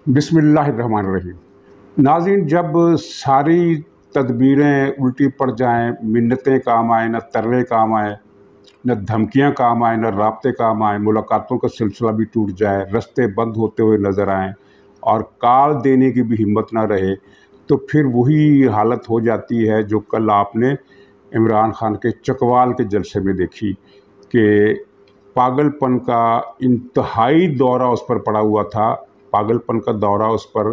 बिस्मिल्लाहिर्रहमानिर्रहीम। नाज़रीन, जब सारी तदबीरें उल्टी पड़ जाएं, मिन्नतें काम आए, न तरले काम आए, न धमकियां काम आए, न राब्ते काम आए, मुलाकातों का सिलसिला भी टूट जाए, रास्ते बंद होते हुए नज़र आएँ और कॉल देने की भी हिम्मत ना रहे, तो फिर वही हालत हो जाती है जो कल आपने इमरान खान के चकवाल के जलसे में देखी कि पागलपन का इंतहाई दौरा उस पर पड़ा हुआ था। पागलपन का दौरा उस पर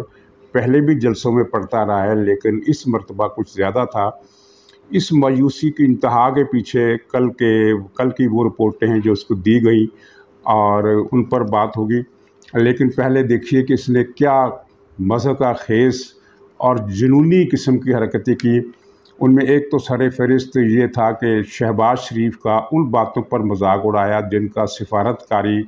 पहले भी जलसों में पड़ता रहा है, लेकिन इस मर्तबा कुछ ज़्यादा था। इस मायूसी की इंतहा के पीछे कल की वो रिपोर्टें हैं जो उसको दी गई और उन पर बात होगी। लेकिन पहले देखिए कि इसने क्या मज़हक़ा खेस और जुनूनी किस्म की हरकतें की। उनमें एक तो सर फहरिस्त ये था कि शहबाज शरीफ का उन बातों पर मजाक उड़ाया जिनका सिफारतकारी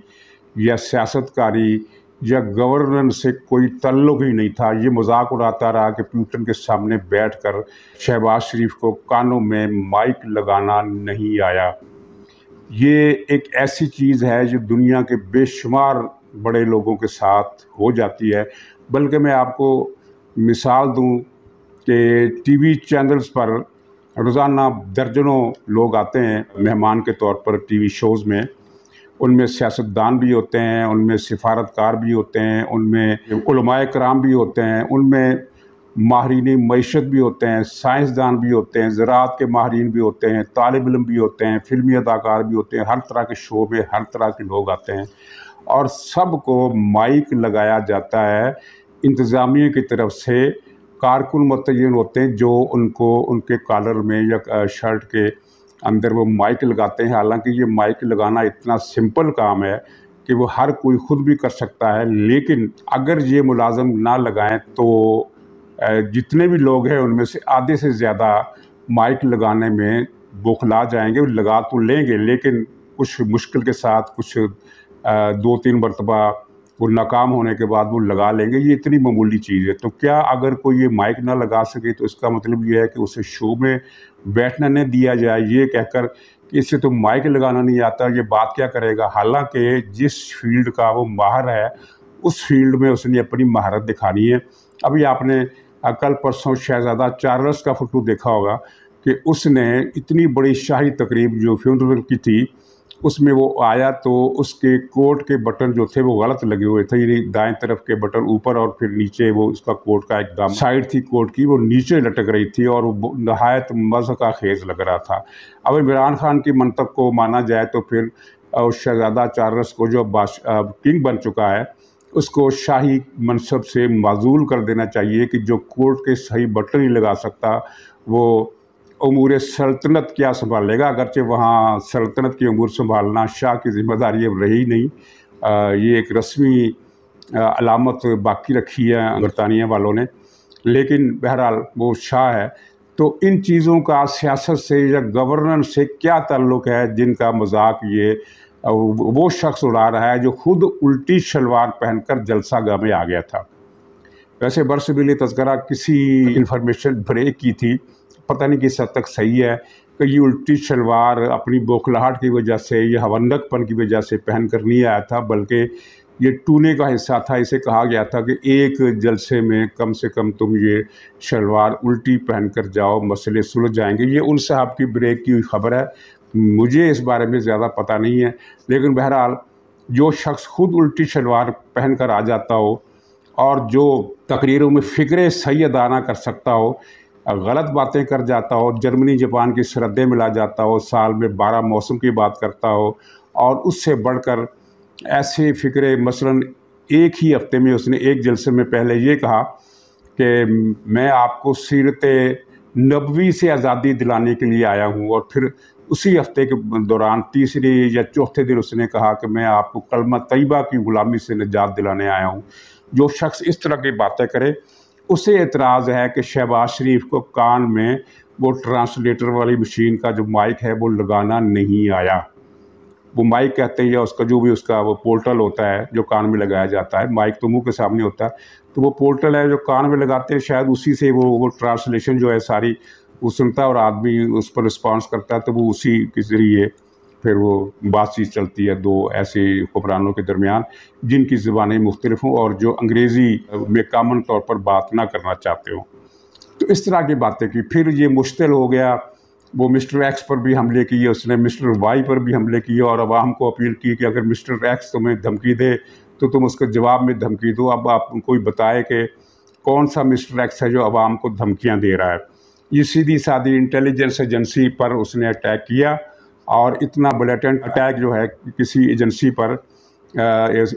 या सियासतकारी या गवर्नेंस से कोई ताल्लुक ही नहीं था। ये मजाक उड़ाता रहा कि प्यूटन के सामने बैठकर शहबाज शरीफ को कानों में माइक लगाना नहीं आया। ये एक ऐसी चीज़ है जो दुनिया के बेशुमार बड़े लोगों के साथ हो जाती है। बल्कि मैं आपको मिसाल दूं कि टीवी चैनल्स पर रोज़ाना दर्जनों लोग आते हैं मेहमान के तौर पर टीवी शोज़ में। उनमें सियासतदान भी होते हैं, उनमें सिफारतकार भी होते हैं, उनमें उलमाए कराम भी होते हैं, उनमें माहिरीन मईशत भी होते हैं, साइंसदान भी होते हैं, ज़राअत के माहिरीन भी होते हैं, तालिब इल्म भी होते हैं, फ़िल्मी अदाकार भी होते हैं। हर तरह के शो में हर तरह के लोग आते हैं और सबको माइक लगाया जाता है। इंतज़ामिया की तरफ से कारकुन मुतय्यन होते हैं जो उनको उनके कॉलर में या शर्ट के अंदर वो माइक लगाते हैं। हालांकि ये माइक लगाना इतना सिंपल काम है कि वो हर कोई ख़ुद भी कर सकता है, लेकिन अगर ये मुलाज़म ना लगाएं तो जितने भी लोग हैं उनमें से आधे से ज़्यादा माइक लगाने में बौखला जाएंगे। वो लगा तो लेंगे लेकिन कुछ मुश्किल के साथ, कुछ 2-3 मरतबा वो नाकाम होने के बाद वो लगा लेंगे। ये इतनी मामूली चीज़ है। तो क्या अगर कोई ये माइक ना लगा सके तो इसका मतलब ये है कि उसे शो में बैठना न दिया जाए, ये कहकर कि इससे तो माइक लगाना नहीं आता, ये बात क्या करेगा। हालांकि जिस फील्ड का वो माहिर है उस फील्ड में उसने अपनी महारत दिखानी है। अभी आपने कल परसों शहज़ादा चार्ल्स का फोटो देखा होगा कि उसने इतनी बड़ी शाही तकरीब जो फ्यूनरल की थी उसमें वो आया तो उसके कोट के बटन जो थे वो गलत लगे हुए थे। यानी दाएं तरफ के बटन ऊपर और फिर नीचे वो उसका कोट का एकदम साइड थी कोट की वो नीचे लटक रही थी और वो नहायत मज़हक़ा खेज लग रहा था। अब इमरान खान की मंतक को माना जाए तो फिर शहज़ादा चार्ल्स को जो किंग बन चुका है उसको शाही मनसब से माजूल कर देना चाहिए कि जो कोर्ट के सही बटन नहीं लगा सकता वो उमूर सल्तनत क्या संभालेगा। अगरचे वहाँ सल्तनत की उमूर संभालना शाह की ज़िम्मेदारी अब रही नहीं। ये एक रस्मी अलामत बाकी रखी है बरतानिया वालों ने, लेकिन बहरहाल वो शाह है। तो इन चीज़ों का सियासत से या गवर्नेंस से क्या ताल्लुक़ है जिनका मजाक ये वो शख्स उड़ा रहा है जो खुद उल्टी शलवार पहनकर जलसागाह में आ गया था। वैसे बरसबिली तज़किरा किसी इंफॉर्मेशन ब्रेक की थी, पता नहीं किस हद तक सही है कि ये उल्टी शलवार अपनी बौखलाहट की वजह से, ये हवंदकपन की वजह से पहन कर नहीं आया था, बल्कि ये टूने का हिस्सा था। इसे कहा गया था कि एक जलसे में कम से कम तुम ये शलवार उल्टी पहन कर जाओ, मसले सुलझ जाएंगे। ये उन साहब की ब्रेक की हुई खबर है, मुझे इस बारे में ज़्यादा पता नहीं है। लेकिन बहरहाल जो शख्स खुद उल्टी शलवार पहन कर आ जाता हो और जो तकरीरों में फ़िक्रे सही अदा ना कर सकता हो, गलत बातें कर जाता हो, जर्मनी जापान की सरहदें मिला जाता हो, साल में 12 मौसम की बात करता हो और उससे बढ़कर ऐसे फ़िक्रे मसलन एक ही हफ्ते में उसने एक जलसे में पहले ये कहा कि मैं आपको सीरत नबवी से आज़ादी दिलाने के लिए आया हूँ, और फिर उसी हफ्ते के दौरान तीसरे या चौथे दिन उसने कहा कि मैं आपको कलमा तैयबा की ग़ुलामी से निजात दिलाने आया हूँ। जो शख्स इस तरह की बातें करे उसे एतराज़ है कि शहबाज शरीफ को कान में वो ट्रांसलेटर वाली मशीन का जो माइक है वो लगाना नहीं आया। वो माइक कहते हैं या उसका जो भी उसका वो पोर्टल होता है जो कान में लगाया जाता है, माइक तो मुंह के सामने होता है, तो वो पोर्टल है जो कान में लगाते हैं, शायद उसी से वो ट्रांसलेशन जो है सारी वो सुनता है और आदमी उस पर रिस्पॉन्स करता है, तो वो उसी के ज़रिए फिर वो बातचीत चलती है दो ऐसे हुक्मरानों के दरमियान जिनकी ज़ुबानें मुख्तलिफ हों और जो अंग्रेज़ी में कामन तौर पर बात ना करना चाहते हों। तो इस तरह की बातें की। फिर ये मुश्तिल हो गया, वो मिस्टर एक्स पर भी हमले किए, उसने मिस्टर वाई पर भी हमले किए और अवाम को अपील की कि अगर मिस्टर एक्स तुम्हें धमकी दे तो तुम उसके जवाब में धमकी दो। अब आप कोई बताए कि कौन सा मिस्टर एक्स है जो अवाम को धमकियाँ दे रहा है। ये सीधी सादी इंटेलिजेंस एजेंसी पर उसने अटैक किया और इतना ब्लेटेंट अटैक जो है किसी एजेंसी पर,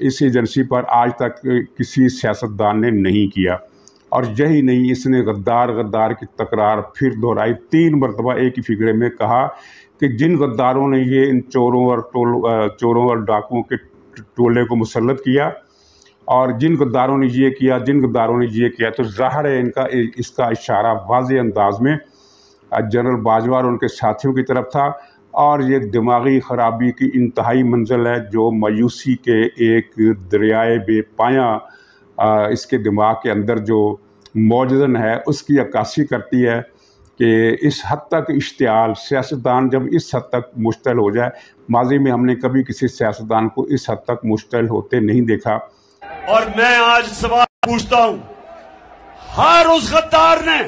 इस एजेंसी पर आज तक किसी सियासतदान ने नहीं किया। और यही नहीं, इसने गद्दार गद्दार की तकरार फिर दोहराई। 3 मरतबा एक ही फिगरे में कहा कि जिन गद्दारों ने ये इन चोरों और डाकुओं के टोले को मुसल्लत किया और जिन गद्दारों ने ये किया, जिन गद्दारों ने ये किया, तो ज़ाहिर है इसका इशारा वाज़ेह अंदाज में जनरल बाजवा और उनके साथियों की तरफ था। और ये दिमागी ख़राबी की इंतहाई मंजिल है जो मायूसी के एक दरियाए बेपायां इसके दिमाग के अंदर जो मौजूदन है उसकी अक्कासी करती है कि इस हद तक इश्तियाल सियासतदान जब इस हद तक मुश्तल हो जाए। माजी में हमने कभी किसी सियासतदान को इस हद तक मुश्तल होते नहीं देखा। और मैं आज सवाल पूछता हूं, हर उस गद्दार ने,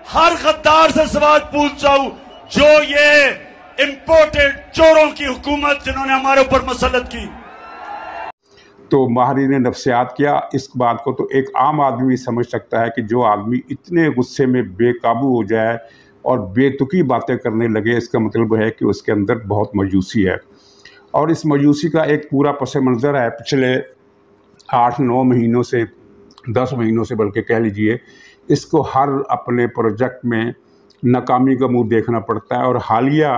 हर गद्दार से सवाल पूछता हूं जो ये इंपोर्टेड चोरों की हुकूमत जिन्होंने हमारे ऊपर मसल्लत की। तो माहिरीन ने नफ्सियात किया इस बात को, तो एक आम आदमी भी समझ सकता है कि जो आदमी इतने गुस्से में बेकाबू हो जाए और बेतुकी बातें करने लगे, इसका मतलब है कि उसके अंदर बहुत मायूसी है। और इस मायूसी का एक पूरा पस मंज़र है पिछले 8-9 महीनों से, 10 महीनों से बल्कि कह लीजिए। इसको हर अपने प्रोजेक्ट में नाकामी का मुंह देखना पड़ता है। और हालिया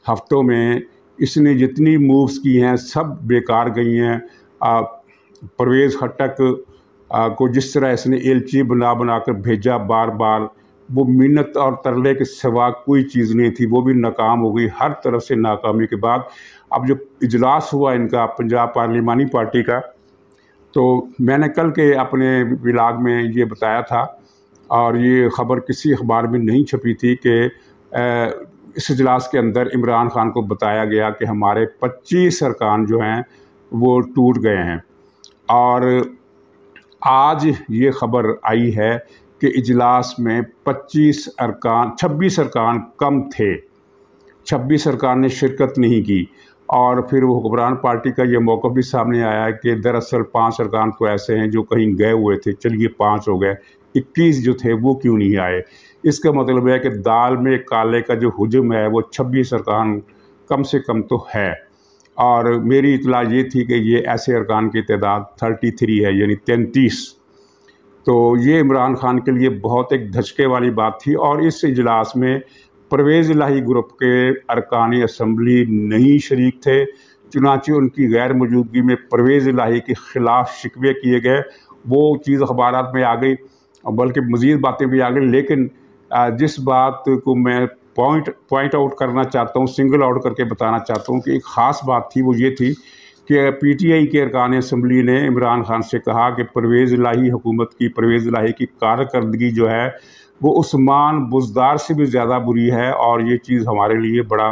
हफ्तों में इसने जितनी मूव्स की हैं सब बेकार गई हैं। परवेज़ खट्टक को जिस तरह इसने एलची बना कर भेजा बार बार, वो मिन्नत और तरले के सिवा कोई चीज़ नहीं थी, वो भी नाकाम हो गई। हर तरफ से नाकामी के बाद अब जो इजलास हुआ इनका पंजाब पार्लिमानी पार्टी का, तो मैंने कल के अपने व्लॉग में ये बताया था और ये ख़बर किसी अखबार में नहीं छपी थी कि इस इजलास के अंदर इमरान खान को बताया गया कि हमारे 25 अरकान जो हैं वो टूट गए हैं। और आज ये ख़बर आई है कि इजलास में 26 अरकान कम थे, 26 अरकान ने शिरकत नहीं की। और फिर वो हुक्मरान पार्टी का ये मौक़िफ़ भी सामने आया है कि दरअसल 5 अरकान तो ऐसे हैं जो कहीं गए हुए थे, चलिए 5 हो गए, 21 जो थे वो क्यों नहीं आए। इसका मतलब है कि दाल में काले का जो हुजम है वो 26 अरकान कम से कम तो है। और मेरी इतला ये थी कि ये ऐसे अरकान की तादाद 33 है, यानी 33। तो ये इमरान खान के लिए बहुत एक धचके वाली बात थी। और इस इजलास में परवेज़ इलाही ग्रुप के अरकान असम्बली नहीं शरीक थे, चुनांचे उनकी गैर मौजूदगी में परवेज़ इलाही के ख़िलाफ़ शिकवे किए गए। वो चीज़ अखबारात में आ गई, बल्कि मज़ीद बातें भी आ गई। लेकिन जिस बात को मैं पॉइंट आउट करना चाहता हूँ, सिंगल आउट करके बताना चाहता हूँ कि एक ख़ास बात थी, वो ये थी कि पीटीआई के अरकान असम्बली ने इमरान खान से कहा कि परवेज़ इलाही हुकूमत की, परवेज़ इलाही की कारकर्दगी जो है वो उस्मान बुज़दार से भी ज़्यादा बुरी है और ये चीज़ हमारे लिए बड़ा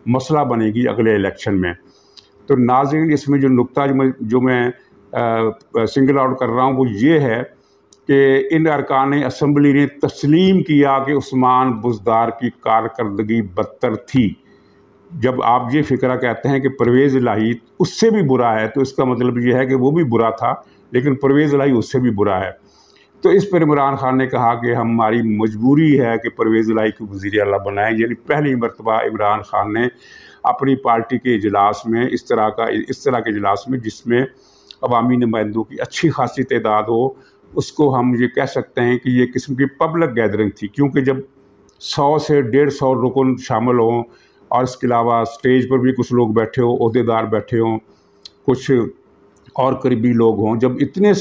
मसला बनेगी अगले इलेक्शन में। तो नाज़रीन, इसमें जो नुक्ता जो मैं सिंगल आउट कर रहा हूँ वो ये है कि इन अरकान असम्बली ने तस्लीम किया कि उस्मान बुज़दार की कारकर्दगी बदतर थी। जब आप ये फ़िक्रा कहते हैं कि परवेज़ इलाही उससे भी बुरा है, तो इसका मतलब ये है कि वो भी बुरा था लेकिन परवेज़ इलाही उससे भी बुरा है। तो इस पर इमरान खान ने कहा कि हमारी मजबूरी है कि परवेज़ इलाही को वज़ीर आला बनाएं। यानी पहली मरतबा इमरान खान ने अपनी पार्टी के इजलास में इस तरह के इजलास में जिसमें अवामी नुमाइंदों की अच्छी खासी तादाद हो, उसको हम ये कह सकते हैं कि ये किस्म की पब्लिक गैदरिंग थी। क्योंकि जब 100 से 150 रुकन शामिल हों और इसके अलावा स्टेज पर भी कुछ लोग बैठे हों, ओहदेदार बैठे हों, कुछ और करीबी लोग हों, जब इतने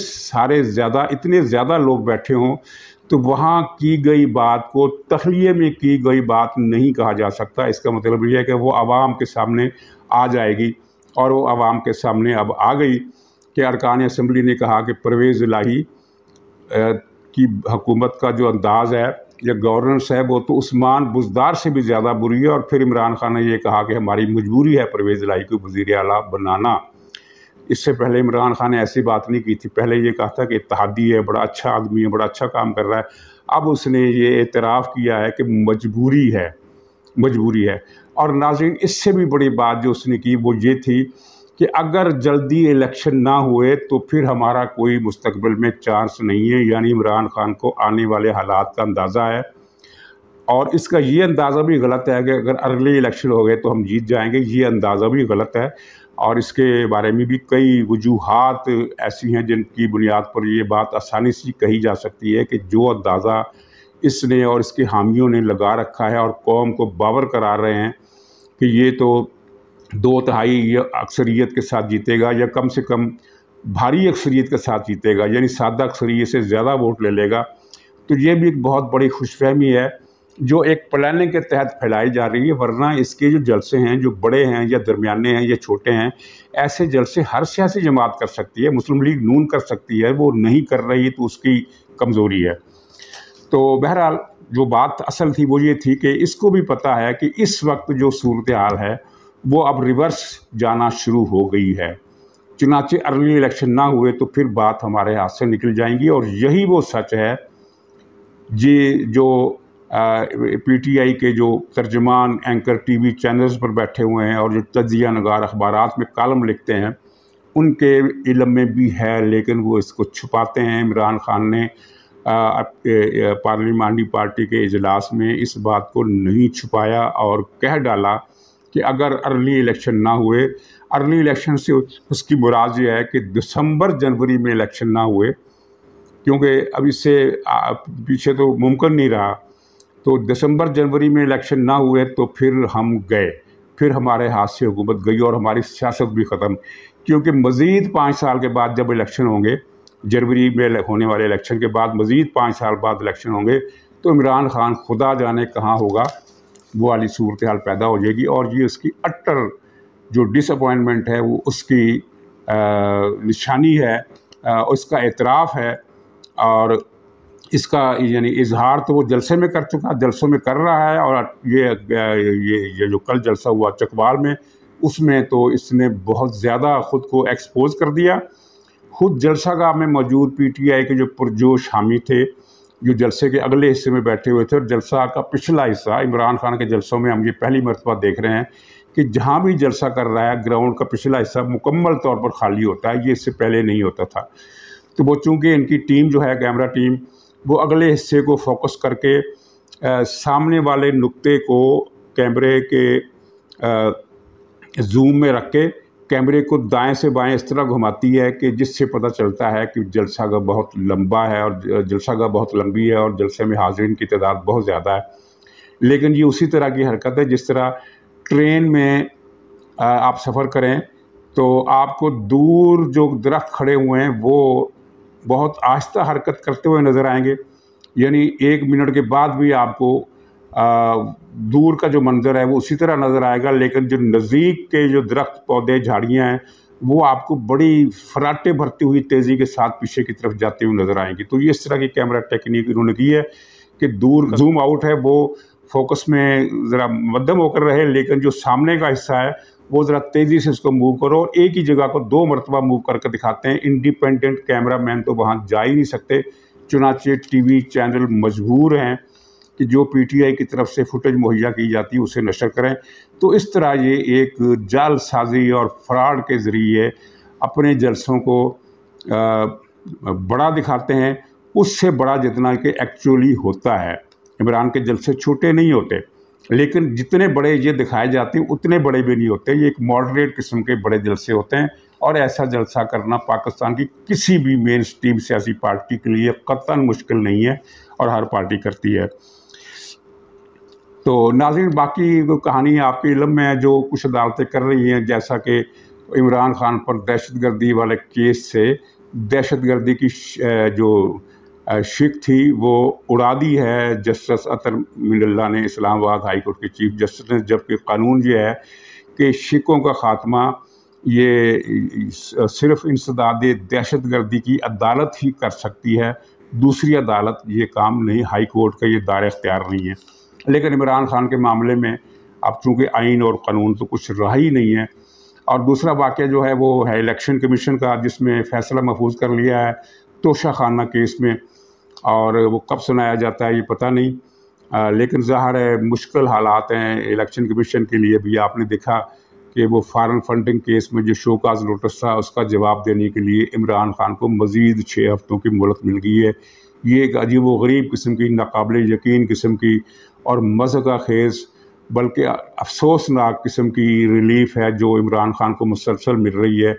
ज़्यादा लोग बैठे हों, तो वहाँ की गई बात को तख़लीए में की गई बात नहीं कहा जा सकता। इसका मतलब ये है कि वो आवाम के सामने आ जाएगी और वो आवाम के सामने अब आ गई कि अरकान असम्बली ने कहा कि परवेज़ इलाही की हुकूमत का जो अंदाज़ है या गवर्नेंस है वो तो उस्मान बुज़दार से भी ज़्यादा बुरी है। और फिर इमरान खान ने ये कहा कि हमारी मजबूरी है परवेज़ इलाही को वज़ीर आला बनाना। इससे पहले इमरान खान ने ऐसी बात नहीं की थी। पहले ये कहा था कि इत्तेहादी है, बड़ा अच्छा आदमी है, बड़ा अच्छा काम कर रहा है। अब उसने ये एतराफ़ किया है कि मजबूरी है, मजबूरी है। और नाज़रीन, इससे भी बड़ी बात जो उसने की वो ये थी कि अगर जल्दी इलेक्शन ना हुए तो फिर हमारा कोई मुस्तकबिल में चांस नहीं है। यानी इमरान खान को आने वाले हालात का अंदाज़ा है, और इसका ये अंदाज़ा भी गलत है कि अगर अर्ली इलेक्शन हो गए तो हम जीत जाएंगे। ये अंदाज़ा भी गलत है, और इसके बारे में भी कई वजूहात ऐसी हैं जिनकी बुनियाद पर ये बात आसानी से कही जा सकती है कि जो अंदाज़ा इसने और इसके हामियों ने लगा रखा है और कौम को बावर करा रहे हैं कि ये तो 2/3 अक्सरियत के साथ जीतेगा, या कम से कम भारी अक्सरियत के साथ जीतेगा, यानी सादा अक्सरियत से ज़्यादा वोट ले लेगा। तो ये भी एक बहुत बड़ी खुशफहमी है जो एक प्लानिंग के तहत फैलाई जा रही है। वरना इसके जो जलसे हैं, जो बड़े हैं या दरमियाने हैं या छोटे हैं, ऐसे जलसे हर सियासी जमात कर सकती है। मुस्लिम लीग नून कर सकती है, वो नहीं कर रही तो उसकी कमज़ोरी है। तो बहरहाल जो बात असल थी वो ये थी कि इसको भी पता है कि इस वक्त जो सूरत हाल है वो अब रिवर्स जाना शुरू हो गई है। चुनांचे अर्ली इलेक्शन ना हुए तो फिर बात हमारे हाथ से निकल जाएंगी। और यही वो सच है ये जो PTI के जो तर्जमान एंकर TV चैनल्स पर बैठे हुए हैं और जो तज्जिया नगार अखबारात में कालम लिखते हैं, उनके इल्म में भी है, लेकिन वो इसको छुपाते हैं। इमरान खान ने पार्लिमानी पार्टी के इजलास में इस बात को नहीं छुपाया और कह डाला कि अगर अर्ली इलेक्शन ना हुए, अर्ली इलेक्शन से उसकी मुराद ये है कि दिसंबर जनवरी में इलेक्शन ना हुए, क्योंकि अब इससे पीछे तो मुमकिन नहीं रहा। तो दिसंबर जनवरी में इलेक्शन ना हुए तो फिर हम गए, फिर हमारे हाथ से हुकूमत गई और हमारी सियासत भी ख़त्म। क्योंकि मज़ीद 5 साल के बाद जब इलेक्शन होंगे, जनवरी में होने वाले इलेक्शन के बाद मज़ीद 5 साल बाद इलेक्शन होंगे, तो इमरान खान खुदा जाने कहाँ होगा, वो वाली सूरत हाल पैदा हो जाएगी। और ये उसकी अट्टर जो डिसअपॉइंटमेंट है वो उसकी निशानी है, उसका एतराफ़ है। और इसका यानी इजहार तो वो जलसे में कर चुका, जलसों में कर रहा है। और ये जो कल जलसा हुआ चकवाल में, उसमें तो इसने बहुत ज़्यादा ख़ुद को एक्सपोज कर दिया। खुद जलसागाह में मौजूद PTI के जो पुरजोश हामी थे, जो जलसे के अगले हिस्से में बैठे हुए थे, और जलसा का पिछला हिस्सा, इमरान खान के जलसों में हम ये पहली मरतबा देख रहे हैं कि जहाँ भी जलसा कर रहा है ग्राउंड का पिछला हिस्सा मुकम्मल तौर पर खाली होता है। ये इससे पहले नहीं होता था। तो वो चूँकि इनकी टीम जो है, कैमरा टीम, वो अगले हिस्से को फोकस करके सामने वाले नुक्ते को कैमरे के जूम में रख के कैमरे को दाएं से बाएं इस तरह घुमाती है कि जिससे पता चलता है कि जलसागाह बहुत लंबा है और जलसागाह बहुत लंबी है और जलसे में हाज़रीन की तादाद बहुत ज़्यादा है। लेकिन ये उसी तरह की हरकत है जिस तरह ट्रेन में आप सफ़र करें तो आपको दूर जो दरख्त खड़े हुए हैं वो बहुत आहिस्ता हरकत करते हुए नज़र आएंगे। यानी 1 मिनट के बाद भी आपको दूर का जो मंज़र है वो उसी तरह नज़र आएगा, लेकिन जो नज़दीक के जो दरख्त, पौधे, झाड़ियाँ हैं वो आपको बड़ी फराटे भरती हुई तेज़ी के साथ पीछे की तरफ जाती हुई नज़र आएंगी। तो ये इस तरह की कैमरा टेक्निक इन्होंने की है कि दूर जूम आउट है वो फोकस में ज़रा मध्यम होकर रहे, लेकिन जो सामने का हिस्सा है वो ज़रा तेज़ी से इसको मूव करो। और एक ही जगह को 2 मरतबा मूव करके दिखाते हैं। इंडिपेंडेंट कैमरा मैन तो वहाँ जा ही नहीं सकते, चुनांचे TV चैनल मजबूर हैं कि जो PTI की तरफ से फुटेज मुहैया की जाती है उसे नशर करें। तो इस तरह ये एक जालसाजी और फ्रॉड के ज़रिए अपने जलसों को बड़ा दिखाते हैं, उससे बड़ा जितना कि एक्चुअली होता है। इमरान के जलसे छोटे नहीं होते, लेकिन जितने बड़े ये दिखाए जाते हैं उतने बड़े भी नहीं होते। ये एक मॉडरेट किस्म के बड़े जलसे होते हैं। और ऐसा जलसा करना पाकिस्तान की किसी भी मेन स्ट्रीम सियासी पार्टी के लिए कतई मुश्किल नहीं है, और हर पार्टी करती है। तो नाज़रीन, बाकी कहानी आपके इल्म में है जो कुछ अदालतें कर रही हैं, जैसा कि इमरान खान पर दहशतगर्दी वाले केस से दहशतगर्दी की जो शिक थी वो उड़ा दी है जस्टिस अतर मिनल्ला ने, इस्लामाबाद हाई कोर्ट के चीफ जस्टिस ने। जबकि कानून ये है कि शिकों का ख़ात्मा ये सिर्फ़ इंसदाद दहशतगर्दी की अदालत ही कर सकती है, दूसरी अदालत ये काम नहीं, हाई कोर्ट का ये दायरा इख्तियार नहीं है। लेकिन इमरान खान के मामले में अब चूँकि आइन और कानून तो कुछ रहा ही नहीं है। और दूसरा वाक़या जो है वो है इलेक्शन कमीशन का, जिसमें फ़ैसला महफूज कर लिया है तोशा खाना केस में, और वो कब सुनाया जाता है ये पता नहीं। लेकिन ज़ाहिर है मुश्किल हालात हैं इलेक्शन कमीशन के लिए भी। आपने देखा कि वो फॉरेन फंडिंग केस में जो शोकाज नोटिस था उसका जवाब देने के लिए इमरान खान को मज़ीद 6 हफ्तों की मोहलत मिल गई है। ये एक अजीब व गरीब किस्म की, नाकाबिल यकीन किस्म की और मज़हक़ा खेज़ बल्कि अफसोसनाक किस्म की रिलीफ है जो इमरान खान को मुसलसल मिल रही है।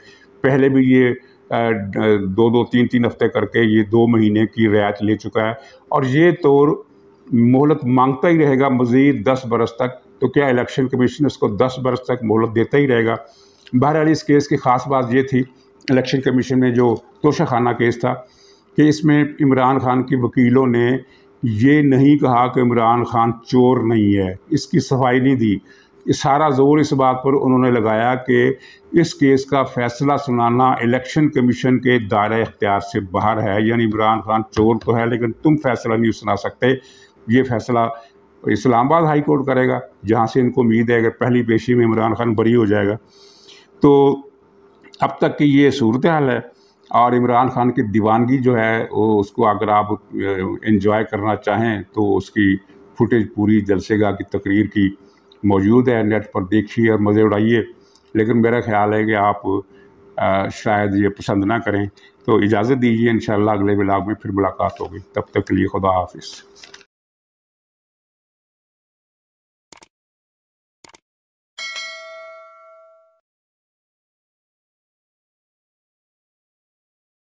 पहले भी ये 2-2, 3-3 हफ्ते करके ये 2 महीने की रियायत ले चुका है और ये तो मोहलत मांगता ही रहेगा मज़ीद 10 बरस तक। तो क्या इलेक्शन कमीशन उसको 10 बरस तक मोहलत देता ही रहेगा? बहरहाल इस केस की ख़ास बात ये थी इलेक्शन कमीशन में जो तोशा खाना केस था कि इसमें इमरान खान के वकीलों ने ये नहीं कहा कि इमरान खान चोर नहीं है, इसकी सफाई नहीं दी। सारा ज़ोर इस बात पर उन्होंने लगाया कि इस केस का फ़ैसला सुनाना इलेक्शन कमीशन के दायरे इख्तियार से बाहर है, यानी इमरान खान चोर तो है लेकिन तुम फ़ैसला नहीं सुना सकते। ये फ़ैसला इस्लामाबाद हाई कोर्ट करेगा, जहाँ से इनको उम्मीद है कि पहली पेशी में इमरान खान बरी हो जाएगा। तो अब तक की ये सूरत हाल है। और इमरान खान की दीवानगी जो है वो उसको अगर आप एंजॉय करना चाहें तो उसकी फुटेज पूरी जलसेगाह की तकरीर की मौजूद है, नेट पर देखिए और मज़े उड़ाइए। लेकिन मेरा ख़्याल है कि आप शायद ये पसंद ना करें। तो इजाज़त दीजिए, इंशाअल्लाह अगले व्लॉग में फिर मुलाकात होगी। तब तक के लिए खुदा हाफिज़।